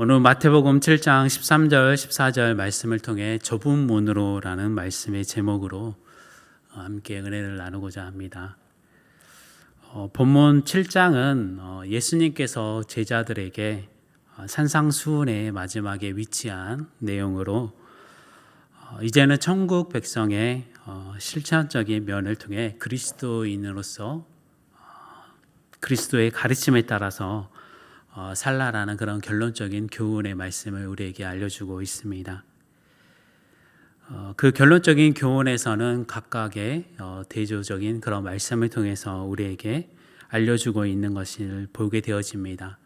오늘 마태복음 7장 13절 14절 말씀을 통해 좁은 문으로라는 말씀의 제목으로 함께 은혜를 나누고자 합니다. 본문 7장은 예수님께서 제자들에게 산상수훈의 마지막에 위치한 내용으로 이제는 천국 백성의 실천적인 면을 통해 그리스도인으로서 그리스도의 가르침에 따라서 살라라는 그런 결론적인 교훈의 말씀을 우리에게 알려주고 있습니다. 그 결론적인 교훈에서는 각각의 대조적인 그런 말씀을 통해서 우리에게 알려주고 있는 것을 보게 되어집니다.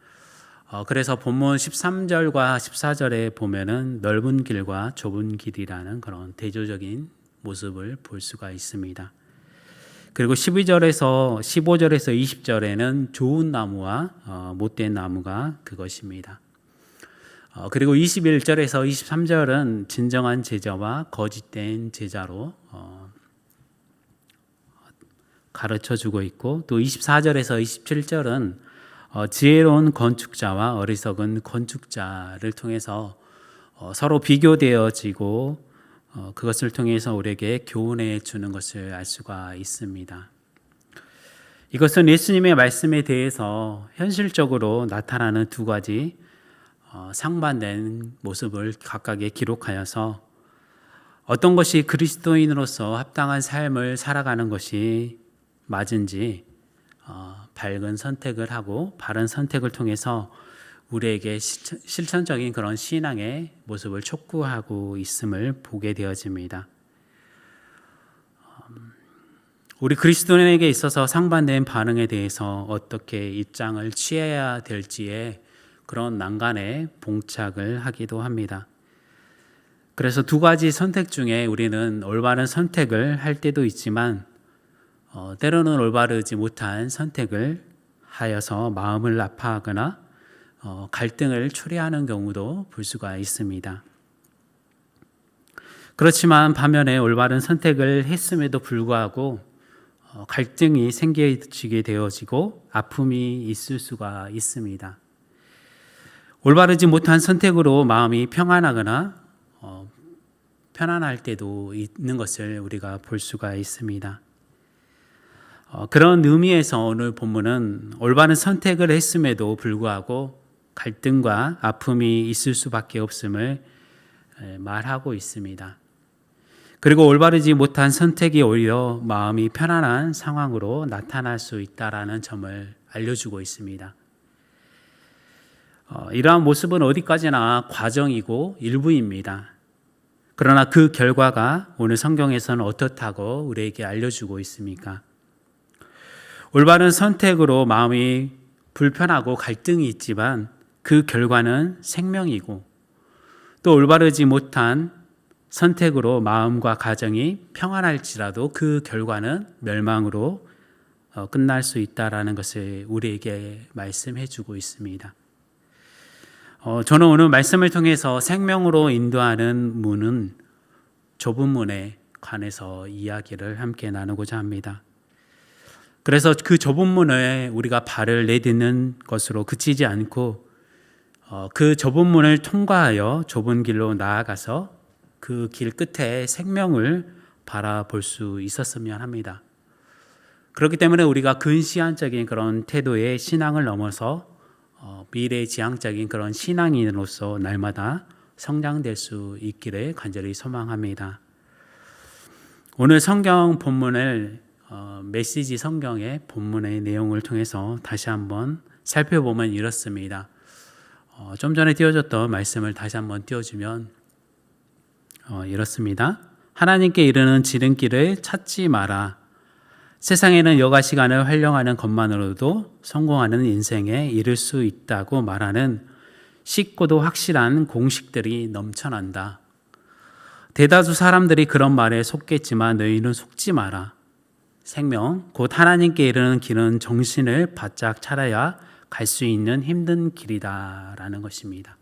그래서 본문 13절과 14절에 보면은 넓은 길과 좁은 길이라는 그런 대조적인 모습을 볼 수가 있습니다. 그리고 15절에서 20절에는 좋은 나무와 못된 나무가 그것입니다. 그리고 21절에서 23절은 진정한 제자와 거짓된 제자로 가르쳐주고 있고, 또 24절에서 27절은 지혜로운 건축자와 어리석은 건축자를 통해서 서로 비교되어지고 그것을 통해서 우리에게 교훈해 주는 것을 알 수가 있습니다. 이것은 예수님의 말씀에 대해서 현실적으로 나타나는 두 가지 상반된 모습을 각각에 기록하여서 어떤 것이 그리스도인으로서 합당한 삶을 살아가는 것이 맞은지 밝은 선택을 하고 바른 선택을 통해서 우리에게 실천적인 그런 신앙의 모습을 촉구하고 있음을 보게 되어집니다. 우리 그리스도인에게 있어서 상반된 반응에 대해서 어떻게 입장을 취해야 될지에 그런 난간에 봉착을 하기도 합니다. 그래서 두 가지 선택 중에 우리는 올바른 선택을 할 때도 있지만 때로는 올바르지 못한 선택을 하여서 마음을 아파하거나 갈등을 초래하는 경우도 볼 수가 있습니다. 그렇지만 반면에 올바른 선택을 했음에도 불구하고 갈등이 생기게 되어지고 아픔이 있을 수가 있습니다. 올바르지 못한 선택으로 마음이 평안하거나 편안할 때도 있는 것을 우리가 볼 수가 있습니다. 그런 의미에서 오늘 본문은 올바른 선택을 했음에도 불구하고 갈등과 아픔이 있을 수밖에 없음을 말하고 있습니다. 그리고 올바르지 못한 선택이 오히려 마음이 편안한 상황으로 나타날 수 있다라는 점을 알려주고 있습니다. 이러한 모습은 어디까지나 과정이고 일부입니다. 그러나 그 결과가 오늘 성경에서는 어떻다고 우리에게 알려주고 있습니까? 올바른 선택으로 마음이 불편하고 갈등이 있지만 그 결과는 생명이고, 또 올바르지 못한 선택으로 마음과 가정이 평안할지라도 그 결과는 멸망으로 끝날 수 있다라는 것을 우리에게 말씀해 주고 있습니다. 저는 오늘 말씀을 통해서 생명으로 인도하는 문은 좁은 문에 관해서 이야기를 함께 나누고자 합니다. 그래서 그 좁은 문에 우리가 발을 내딛는 것으로 그치지 않고 그 좁은 문을 통과하여 좁은 길로 나아가서 그 길 끝에 생명을 바라볼 수 있었으면 합니다. 그렇기 때문에 우리가 근시안적인 그런 태도의 신앙을 넘어서 미래지향적인 그런 신앙인으로서 날마다 성장될 수 있기를 간절히 소망합니다. 오늘 성경 본문을 메시지 성경의 본문의 내용을 통해서 다시 한번 살펴보면 이렇습니다. 좀 전에 띄워줬던 말씀을 다시 한번 띄워주면 이렇습니다. 하나님께 이르는 지름길을 찾지 마라. 세상에는 여가 시간을 활용하는 것만으로도 성공하는 인생에 이를 수 있다고 말하는 쉽고도 확실한 공식들이 넘쳐난다. 대다수 사람들이 그런 말에 속겠지만 너희는 속지 마라. 생명, 곧 하나님께 이르는 길은 정신을 바짝 차려야 갈 수 있는 힘든 길이다라는 것입니다.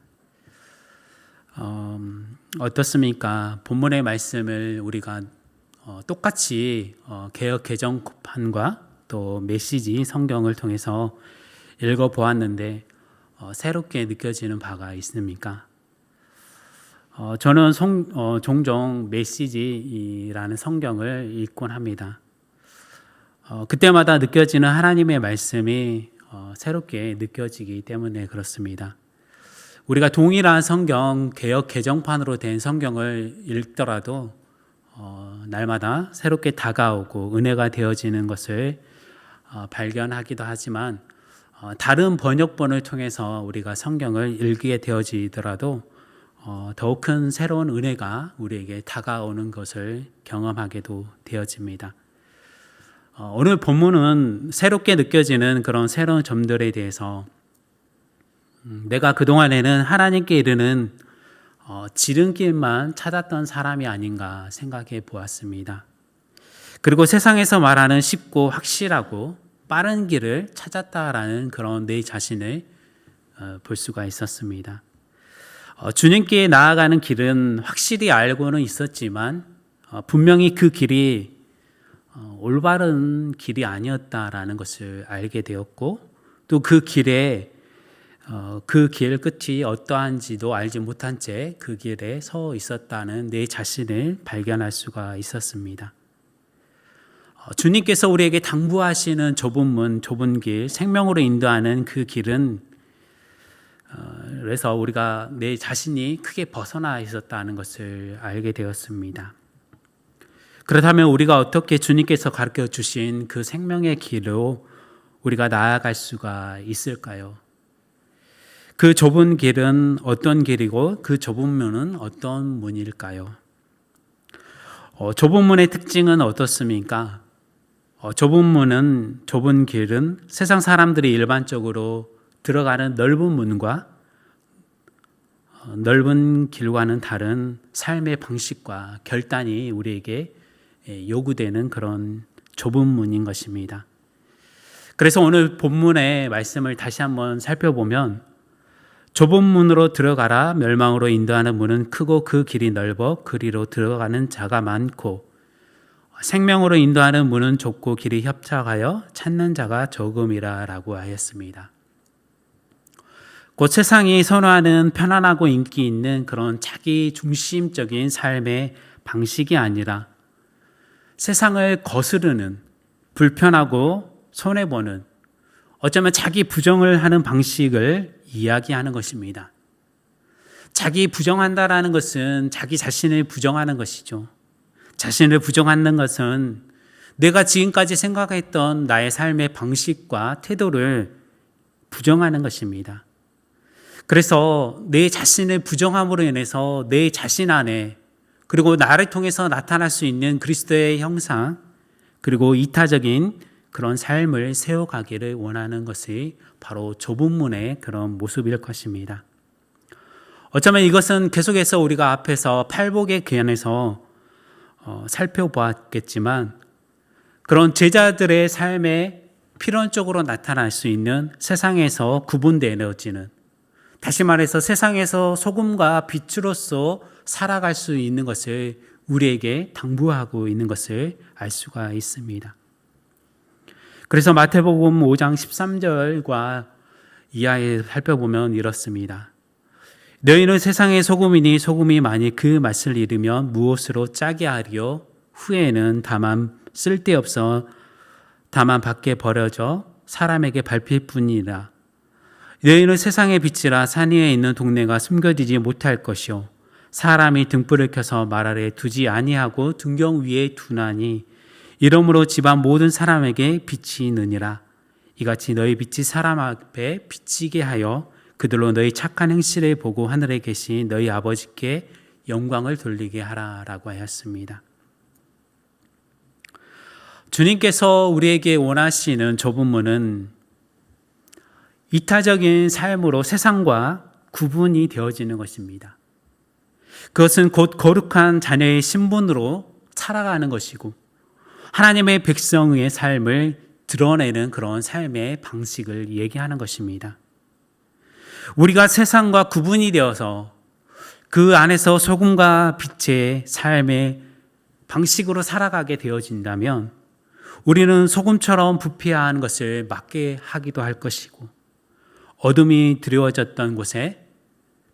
어떻습니까? 본문의 말씀을 우리가 똑같이 개역 개정판과 또 메시지 성경을 통해서 읽어보았는데 새롭게 느껴지는 바가 있습니까? 저는 종종 메시지라는 성경을 읽곤 합니다. 그때마다 느껴지는 하나님의 말씀이 새롭게 느껴지기 때문에 그렇습니다. 우리가 동일한 성경, 개역 개정판으로 된 성경을 읽더라도 날마다 새롭게 다가오고 은혜가 되어지는 것을 발견하기도 하지만 다른 번역본을 통해서 우리가 성경을 읽게 되어지더라도 더욱 큰 새로운 은혜가 우리에게 다가오는 것을 경험하게도 되어집니다. 오늘 본문은 새롭게 느껴지는 그런 새로운 점들에 대해서 내가 그동안에는 하나님께 이르는 지름길만 찾았던 사람이 아닌가 생각해 보았습니다. 그리고 세상에서 말하는 쉽고 확실하고 빠른 길을 찾았다라는 그런 내 자신을 볼 수가 있었습니다. 주님께 나아가는 길은 확실히 알고는 있었지만 분명히 그 길이 올바른 길이 아니었다라는 것을 알게 되었고 또 그 길에 그 길 끝이 어떠한지도 알지 못한 채 그 길에 서 있었다는 내 자신을 발견할 수가 있었습니다. 주님께서 우리에게 당부하시는 좁은 문, 좁은 길, 생명으로 인도하는 그 길은 그래서 우리가 내 자신이 크게 벗어나 있었다는 것을 알게 되었습니다. 그렇다면 우리가 어떻게 주님께서 가르쳐 주신 그 생명의 길로 우리가 나아갈 수가 있을까요? 그 좁은 길은 어떤 길이고 그 좁은 문은 어떤 문일까요? 좁은 문의 특징은 어떻습니까? 좁은 길은 세상 사람들이 일반적으로 들어가는 넓은 문과 넓은 길과는 다른 삶의 방식과 결단이 우리에게 요구되는 그런 좁은 문인 것입니다. 그래서 오늘 본문의 말씀을 다시 한번 살펴보면 좁은 문으로 들어가라 멸망으로 인도하는 문은 크고 그 길이 넓어 그리로 들어가는 자가 많고 생명으로 인도하는 문은 좁고 길이 협착하여 찾는 자가 적음이라 라고 하였습니다. 곧 세상이 선호하는 편안하고 인기 있는 그런 자기 중심적인 삶의 방식이 아니라 세상을 거스르는 불편하고 손해보는 어쩌면 자기 부정을 하는 방식을 이야기하는 것입니다. 자기 부정한다라는 것은 자기 자신을 부정하는 것이죠. 자신을 부정하는 것은 내가 지금까지 생각했던 나의 삶의 방식과 태도를 부정하는 것입니다. 그래서 내 자신을 부정함으로 인해서 내 자신 안에 그리고 나를 통해서 나타날 수 있는 그리스도의 형상 그리고 이타적인 그런 삶을 세워가기를 원하는 것이 바로 좁은 문의 그런 모습일 것입니다. 어쩌면 이것은 계속해서 우리가 앞에서 팔복의 귀환에서 살펴보았겠지만 그런 제자들의 삶에 필연적으로 나타날 수 있는 세상에서 구분되어지는 다시 말해서 세상에서 소금과 빛으로서 살아갈 수 있는 것을 우리에게 당부하고 있는 것을 알 수가 있습니다. 그래서 마태복음 5장 13절과 이하에 살펴보면 이렇습니다. 너희는 세상의 소금이니 소금이 만일 그 맛을 잃으면 무엇으로 짜게 하리요? 후에는 다만 쓸데없어 다만 밖에 버려져 사람에게 밟힐 뿐이라. 너희는 세상의 빛이라 산 위에 있는 동네가 숨겨지지 못할 것이요 사람이 등불을 켜서 말 아래 두지 아니하고 등경 위에 두나니 이러므로 집안 모든 사람에게 빛이 느니라. 이같이 너희 빛이 사람 앞에 비치게 하여 그들로 너희 착한 행실을 보고 하늘에 계신 너희 아버지께 영광을 돌리게 하라라고 하였습니다. 주님께서 우리에게 원하시는 좁은 문은 이타적인 삶으로 세상과 구분이 되어지는 것입니다. 그것은 곧 거룩한 자녀의 신분으로 살아가는 것이고 하나님의 백성의 삶을 드러내는 그런 삶의 방식을 얘기하는 것입니다. 우리가 세상과 구분이 되어서 그 안에서 소금과 빛의 삶의 방식으로 살아가게 되어진다면 우리는 소금처럼 부패한 것을 막게 하기도 할 것이고 어둠이 드리워졌던 곳에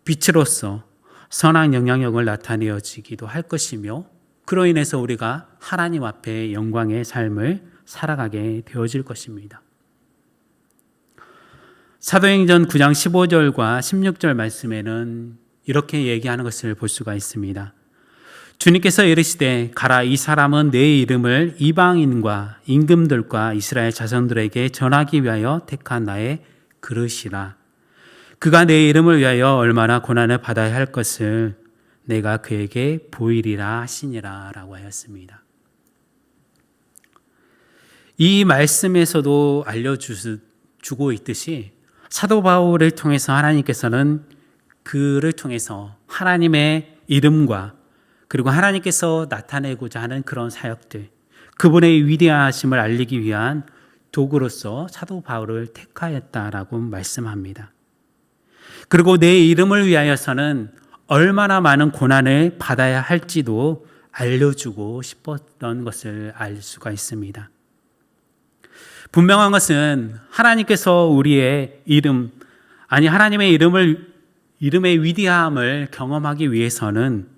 빛으로서 선한 영향력을 나타내어지기도 할 것이며, 그로 인해서 우리가 하나님 앞에 영광의 삶을 살아가게 되어질 것입니다. 사도행전 9장 15절과 16절 말씀에는 이렇게 얘기하는 것을 볼 수가 있습니다. 주님께서 이르시되 가라, 이 사람은 내 이름을 이방인과 임금들과 이스라엘 자손들에게 전하기 위하여 택한 나의 그릇이라. 그가 내 이름을 위하여 얼마나 고난을 받아야 할 것을 내가 그에게 보이리라 하시니라 라고 하였습니다. 이 말씀에서도 알려주고 있듯이 사도 바울을 통해서 하나님께서는 그를 통해서 하나님의 이름과 그리고 하나님께서 나타내고자 하는 그런 사역들, 그분의 위대하심을 알리기 위한 도구로서 사도 바울을 택하였다라고 말씀합니다. 그리고 내 이름을 위하여서는 얼마나 많은 고난을 받아야 할지도 알려주고 싶었던 것을 알 수가 있습니다. 분명한 것은 하나님께서 우리의 이름, 하나님의 이름의 위대함을 경험하기 위해서는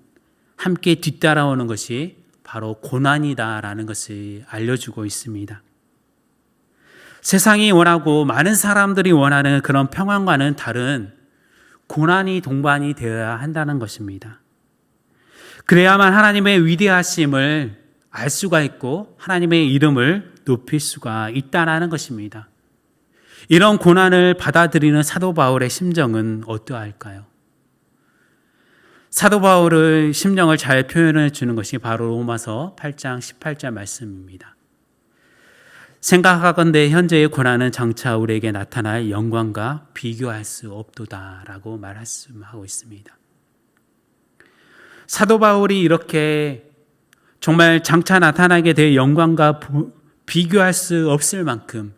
함께 뒤따라오는 것이 바로 고난이다라는 것을 알려주고 있습니다. 세상이 원하고 많은 사람들이 원하는 그런 평안과는 다른 고난이 동반이 되어야 한다는 것입니다. 그래야만 하나님의 위대하심을 알 수가 있고 하나님의 이름을 높일 수가 있다는 것입니다. 이런 고난을 받아들이는 사도 바울의 심정은 어떠할까요? 사도 바울의 심정을 잘 표현해 주는 것이 바로 로마서 8장 18절 말씀입니다. 생각하건대 현재의 고난은 장차 우리에게 나타날 영광과 비교할 수 없도다라고 말씀하고 있습니다. 사도 바울이 이렇게 정말 장차 나타나게 될 영광과 비교할 수 없을 만큼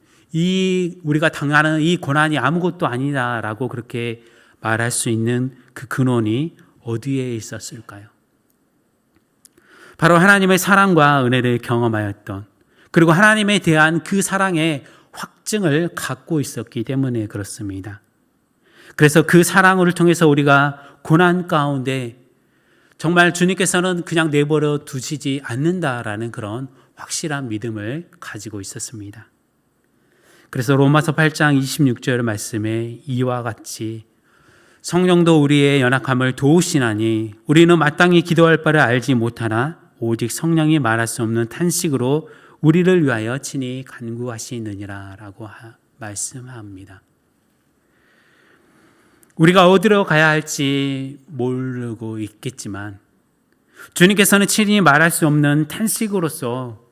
우리가 당하는 이 고난이 아무것도 아니다라고 그렇게 말할 수 있는 그 근원이 어디에 있었을까요? 바로 하나님의 사랑과 은혜를 경험하였던, 그리고 하나님에 대한 그 사랑의 확증을 갖고 있었기 때문에 그렇습니다. 그래서 그 사랑을 통해서 우리가 고난 가운데 정말 주님께서는 그냥 내버려 두시지 않는다라는 그런 확실한 믿음을 가지고 있었습니다. 그래서 로마서 8장 26절 말씀에 이와 같이 성령도 우리의 연약함을 도우시나니 우리는 마땅히 기도할 바를 알지 못하나 오직 성령이 말할 수 없는 탄식으로 우리를 위하여 친히 간구하시느니라 라고 말씀합니다. 우리가 어디로 가야 할지 모르고 있겠지만 주님께서는 친히 말할 수 없는 탄식으로서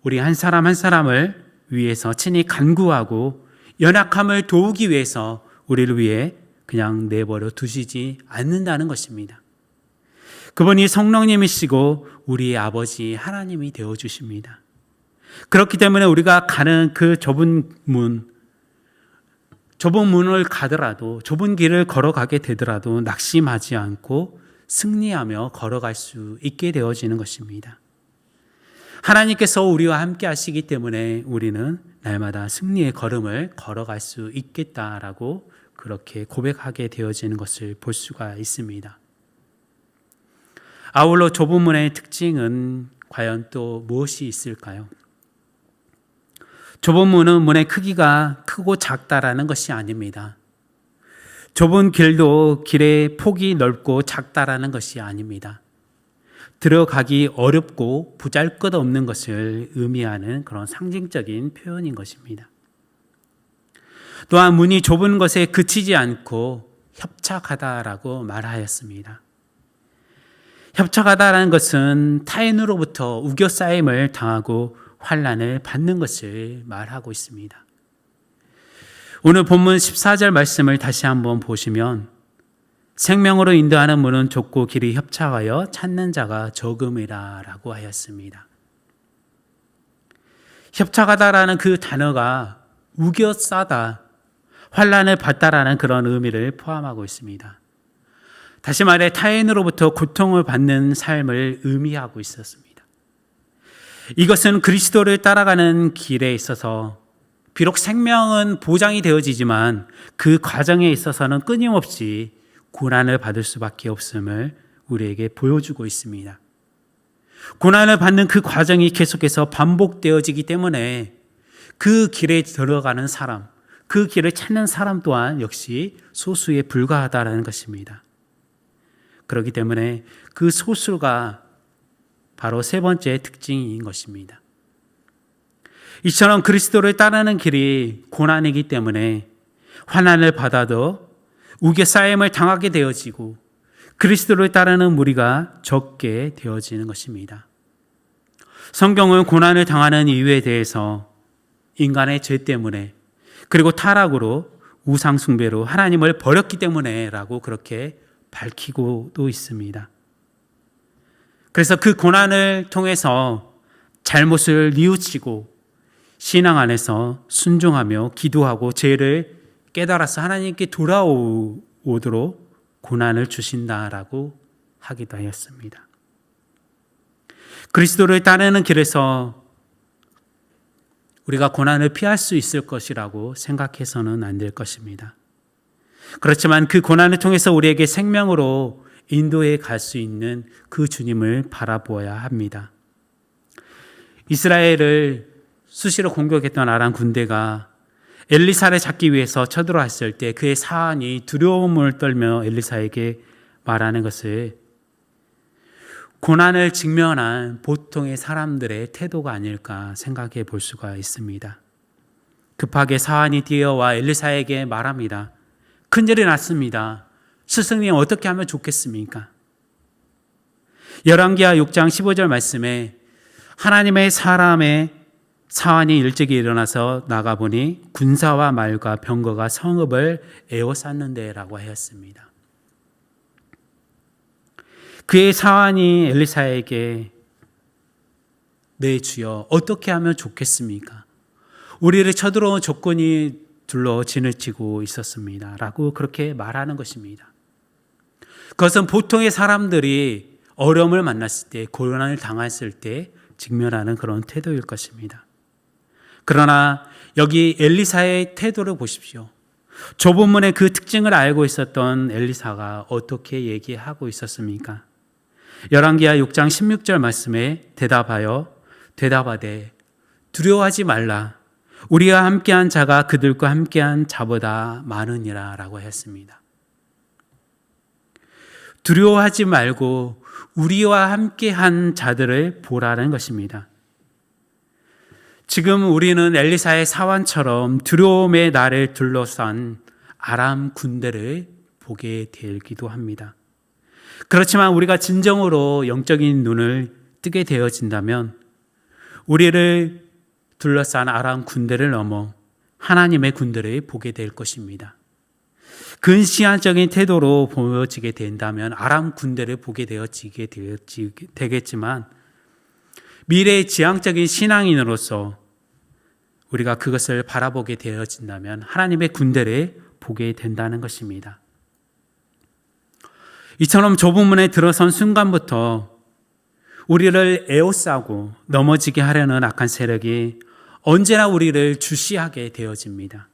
우리 한 사람 한 사람을 위해서 친히 간구하고 연약함을 도우기 위해서 우리를 위해 그냥 내버려 두시지 않는다는 것입니다. 그분이 성령님이시고 우리의 아버지 하나님이 되어주십니다. 그렇기 때문에 우리가 가는 그 좁은 문을 가더라도, 좁은 길을 걸어가게 되더라도 낙심하지 않고 승리하며 걸어갈 수 있게 되어지는 것입니다. 하나님께서 우리와 함께 하시기 때문에 우리는 날마다 승리의 걸음을 걸어갈 수 있겠다라고 그렇게 고백하게 되어지는 것을 볼 수가 있습니다. 아울러 좁은 문의 특징은 과연 또 무엇이 있을까요? 좁은 문은 문의 크기가 크고 작다라는 것이 아닙니다. 좁은 길도 길의 폭이 넓고 작다라는 것이 아닙니다. 들어가기 어렵고 보잘것없는 것을 의미하는 그런 상징적인 표현인 것입니다. 또한 문이 좁은 것에 그치지 않고 협착하다라고 말하였습니다. 협착하다라는 것은 타인으로부터 우겨싸임을 당하고 환난을 받는 것을 말하고 있습니다. 오늘 본문 14절 말씀을 다시 한번 보시면 생명으로 인도하는 문은 좁고 길이 협착하여 찾는 자가 적음이라 라고 하였습니다. 협착하다라는 그 단어가 우겨싸다, 환난을 받다라는 그런 의미를 포함하고 있습니다. 다시 말해 타인으로부터 고통을 받는 삶을 의미하고 있었습니다. 이것은 그리스도를 따라가는 길에 있어서 비록 생명은 보장이 되어지지만 그 과정에 있어서는 끊임없이 고난을 받을 수밖에 없음을 우리에게 보여주고 있습니다. 고난을 받는 그 과정이 계속해서 반복되어지기 때문에 그 길에 들어가는 사람, 그 길을 찾는 사람 또한 역시 소수에 불과하다는 것입니다. 그렇기 때문에 그 소수가 바로 세 번째 특징인 것입니다. 이처럼 그리스도를 따르는 길이 고난이기 때문에 환난을 받아도 우겨싸임을 당하게 되어지고 그리스도를 따르는 무리가 적게 되어지는 것입니다. 성경은 고난을 당하는 이유에 대해서 인간의 죄 때문에 그리고 타락으로 우상 숭배로 하나님을 버렸기 때문에 라고 그렇게 밝히고도 있습니다. 그래서 그 고난을 통해서 잘못을 뉘우치고 신앙 안에서 순종하며 기도하고 죄를 깨달아서 하나님께 돌아오도록 고난을 주신다라고 하기도 하였습니다. 그리스도를 따르는 길에서 우리가 고난을 피할 수 있을 것이라고 생각해서는 안 될 것입니다. 그렇지만 그 고난을 통해서 우리에게 생명으로 인도해 갈 수 있는 그 주님을 바라보아야 합니다. 이스라엘을 수시로 공격했던 아람 군대가 엘리사를 잡기 위해서 쳐들어왔을 때 그의 사환이 두려움을 떨며 엘리사에게 말하는 것을 고난을 직면한 보통의 사람들의 태도가 아닐까 생각해 볼 수가 있습니다. 급하게 사환이 뛰어와 엘리사에게 말합니다. 큰일이 났습니다. 스승님 어떻게 하면 좋겠습니까? 열왕기하 6장 15절 말씀에 하나님의 사람의 사환이 일찍이 일어나서 나가보니 군사와 말과 병거가 성읍을 에워쌌는데 라고 하였습니다. 그의 사환이 엘리사에게 네 주여 어떻게 하면 좋겠습니까? 우리를 쳐들어온 적군이 둘러 진을 치고 있었습니다 라고 그렇게 말하는 것입니다. 그것은 보통의 사람들이 어려움을 만났을 때 고난을 당했을 때 직면하는 그런 태도일 것입니다. 그러나 여기 엘리사의 태도를 보십시오. 좁은 문의 그 특징을 알고 있었던 엘리사가 어떻게 얘기하고 있었습니까? 열왕기하 6장 16절 말씀에 대답하되 두려워하지 말라. 우리와 함께한 자가 그들과 함께한 자보다 많으니라 라고 했습니다. 두려워하지 말고 우리와 함께한 자들을 보라는 것입니다. 지금 우리는 엘리사의 사환처럼 두려움의 나를 둘러싼 아람 군대를 보게 되기도 합니다. 그렇지만 우리가 진정으로 영적인 눈을 뜨게 되어진다면 우리를 둘러싼 아람 군대를 넘어 하나님의 군대를 보게 될 것입니다. 근시안적인 태도로 보여지게 된다면 아람 군대를 보게 되겠지만 미래의 지향적인 신앙인으로서 우리가 그것을 바라보게 되어진다면 하나님의 군대를 보게 된다는 것입니다. 이처럼 좁은 문에 들어선 순간부터 우리를 에워싸고 넘어지게 하려는 악한 세력이 언제나 우리를 주시하게 되어집니다.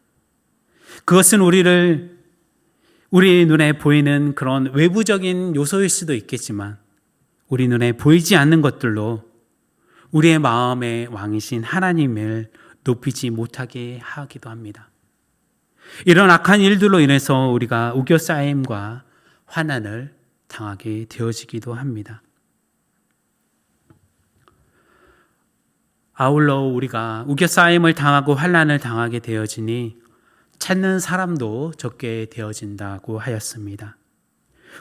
그것은 우리 눈에 보이는 그런 외부적인 요소일 수도 있겠지만 우리 눈에 보이지 않는 것들로 우리의 마음의 왕이신 하나님을 높이지 못하게 하기도 합니다. 이런 악한 일들로 인해서 우리가 우겨싸임과 환난을 당하게 되어지기도 합니다. 아울러 우리가 우겨싸임을 당하고 환난을 당하게 되어지니 찾는 사람도 적게 되어진다고 하였습니다.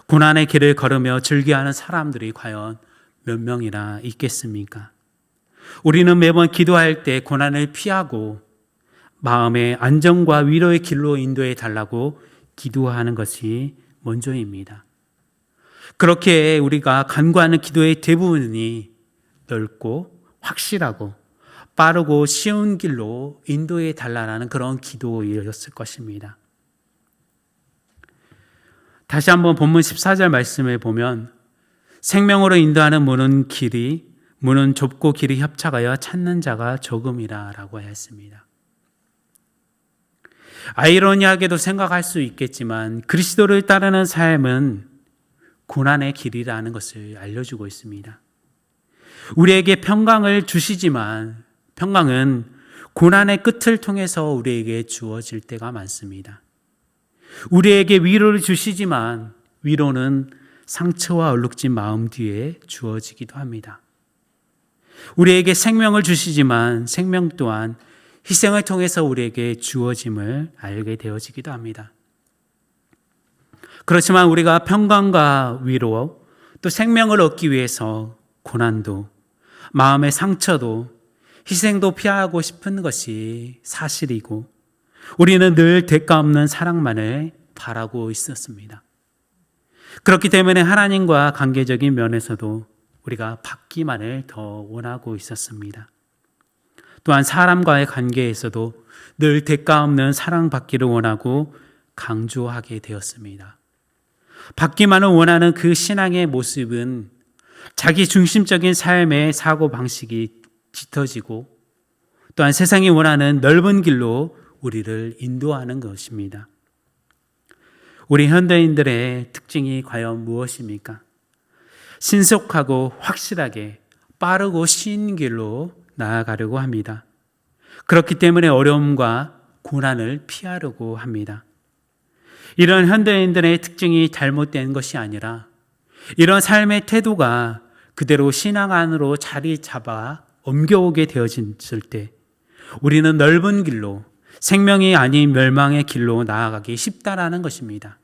고난의 길을 걸으며 즐겨하는 사람들이 과연 몇 명이나 있겠습니까? 우리는 매번 기도할 때 고난을 피하고 마음의 안정과 위로의 길로 인도해 달라고 기도하는 것이 먼저입니다. 그렇게 우리가 간구하는 기도의 대부분이 넓고 확실하고 빠르고 쉬운 길로 인도해 달라는 그런 기도였을 것입니다. 다시 한번 본문 14절 말씀에 보면 생명으로 인도하는 문은 좁고 길이 협착하여 찾는 자가 조금이라 라고 했습니다. 아이러니하게도 생각할 수 있겠지만 그리스도를 따르는 삶은 고난의 길이라는 것을 알려주고 있습니다. 우리에게 평강을 주시지만 평강은 고난의 끝을 통해서 우리에게 주어질 때가 많습니다. 우리에게 위로를 주시지만 위로는 상처와 얼룩진 마음 뒤에 주어지기도 합니다. 우리에게 생명을 주시지만 생명 또한 희생을 통해서 우리에게 주어짐을 알게 되어지기도 합니다. 그렇지만 우리가 평강과 위로 또 생명을 얻기 위해서 고난도 마음의 상처도 희생도 피하고 싶은 것이 사실이고 우리는 늘 대가 없는 사랑만을 바라고 있었습니다. 그렇기 때문에 하나님과 관계적인 면에서도 우리가 받기만을 더 원하고 있었습니다. 또한 사람과의 관계에서도 늘 대가 없는 사랑받기를 원하고 강조하게 되었습니다. 받기만을 원하는 그 신앙의 모습은 자기 중심적인 삶의 사고방식이 짙어지고 또한 세상이 원하는 넓은 길로 우리를 인도하는 것입니다. 우리 현대인들의 특징이 과연 무엇입니까? 신속하고 확실하게 빠르고 쉬운 길로 나아가려고 합니다. 그렇기 때문에 어려움과 고난을 피하려고 합니다. 이런 현대인들의 특징이 잘못된 것이 아니라 이런 삶의 태도가 그대로 신앙 안으로 자리 잡아 옮겨오게 되어졌을 때 우리는 넓은 길로 생명이 아닌 멸망의 길로 나아가기 쉽다라는 것입니다.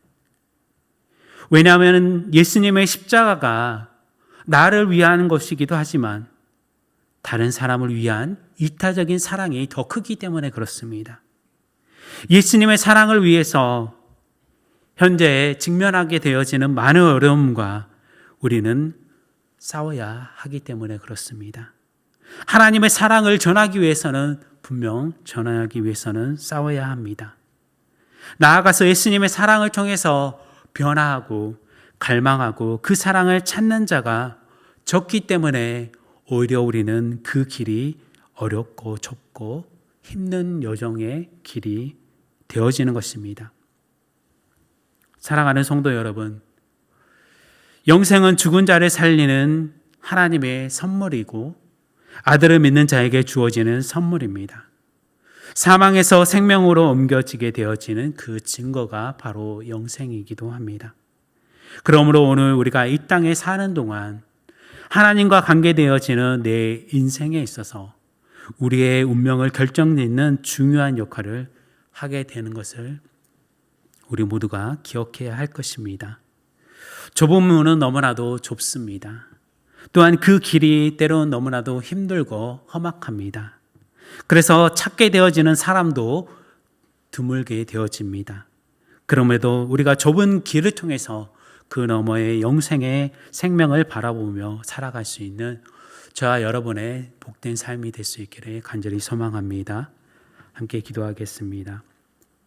왜냐하면 예수님의 십자가가 나를 위한 것이기도 하지만 다른 사람을 위한 이타적인 사랑이 더 크기 때문에 그렇습니다. 예수님의 사랑을 위해서 현재 직면하게 되어지는 많은 어려움과 우리는 싸워야 하기 때문에 그렇습니다. 하나님의 사랑을 전하기 위해서는 분명 전하기 위해서는 싸워야 합니다. 나아가서 예수님의 사랑을 통해서 변화하고 갈망하고 그 사랑을 찾는 자가 적기 때문에 오히려 우리는 그 길이 어렵고 좁고 힘든 여정의 길이 되어지는 것입니다. 사랑하는 성도 여러분, 영생은 죽은 자를 살리는 하나님의 선물이고 아들을 믿는 자에게 주어지는 선물입니다. 사망에서 생명으로 옮겨지게 되어지는 그 증거가 바로 영생이기도 합니다. 그러므로 오늘 우리가 이 땅에 사는 동안 하나님과 관계되어지는 내 인생에 있어서 우리의 운명을 결정짓는 중요한 역할을 하게 되는 것을 우리 모두가 기억해야 할 것입니다. 좁은 문은 너무나도 좁습니다. 또한 그 길이 때로는 너무나도 힘들고 험악합니다. 그래서 찾게 되어지는 사람도 드물게 되어집니다. 그럼에도 우리가 좁은 길을 통해서 그 너머의 영생의 생명을 바라보며 살아갈 수 있는 저와 여러분의 복된 삶이 될 수 있기를 간절히 소망합니다. 함께 기도하겠습니다.